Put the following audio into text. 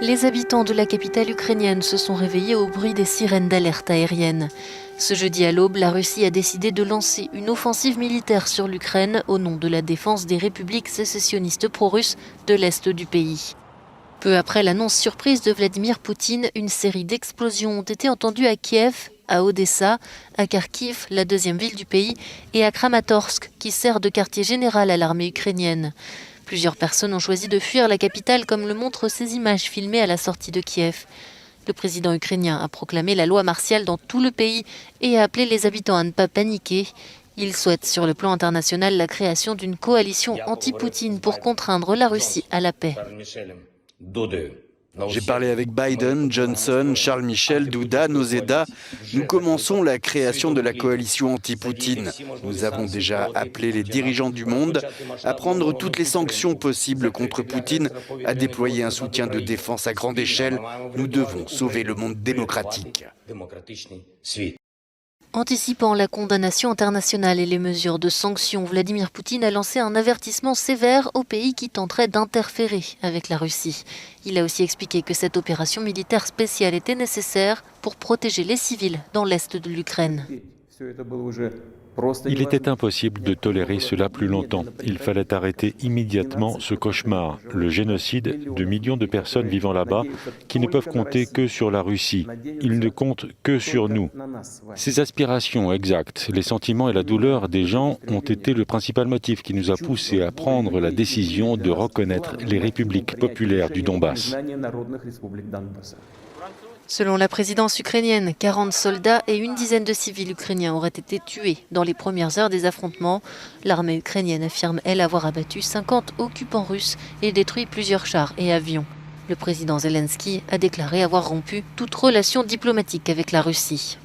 Les habitants de la capitale ukrainienne se sont réveillés au bruit des sirènes d'alerte aérienne. Ce jeudi à l'aube, la Russie a décidé de lancer une offensive militaire sur l'Ukraine au nom de la défense des républiques sécessionnistes pro-russes de l'est du pays. Peu après l'annonce surprise de Vladimir Poutine, une série d'explosions ont été entendues à Kiev, à Odessa, à Kharkiv, la deuxième ville du pays, et à Kramatorsk, qui sert de quartier général à l'armée ukrainienne. Plusieurs personnes ont choisi de fuir la capitale, comme le montrent ces images filmées à la sortie de Kiev. Le président ukrainien a proclamé la loi martiale dans tout le pays et a appelé les habitants à ne pas paniquer. Il souhaite sur le plan international la création d'une coalition anti-Poutine pour contraindre la Russie à la paix. J'ai parlé avec Biden, Johnson, Charles Michel, Douda, Noseda. Nous commençons la création de la coalition anti-Poutine. Nous avons déjà appelé les dirigeants du monde à prendre toutes les sanctions possibles contre Poutine, à déployer un soutien de défense à grande échelle. Nous devons sauver le monde démocratique. Anticipant la condamnation internationale et les mesures de sanctions, Vladimir Poutine a lancé un avertissement sévère aux pays qui tenteraient d'interférer avec la Russie. Il a aussi expliqué que cette opération militaire spéciale était nécessaire pour protéger les civils dans l'est de l'Ukraine. Il était impossible de tolérer cela plus longtemps. Il fallait arrêter immédiatement ce cauchemar, le génocide de millions de personnes vivant là-bas qui ne peuvent compter que sur la Russie. Ils ne comptent que sur nous. Ces aspirations exactes, les sentiments et la douleur des gens ont été le principal motif qui nous a poussés à prendre la décision de reconnaître les républiques populaires du Donbass. Selon la présidence ukrainienne, 40 soldats et une dizaine de civils ukrainiens auraient été tués dans les premières heures des affrontements. L'armée ukrainienne affirme, elle, avoir abattu 50 occupants russes et détruit plusieurs chars et avions. Le président Zelensky a déclaré avoir rompu toute relation diplomatique avec la Russie.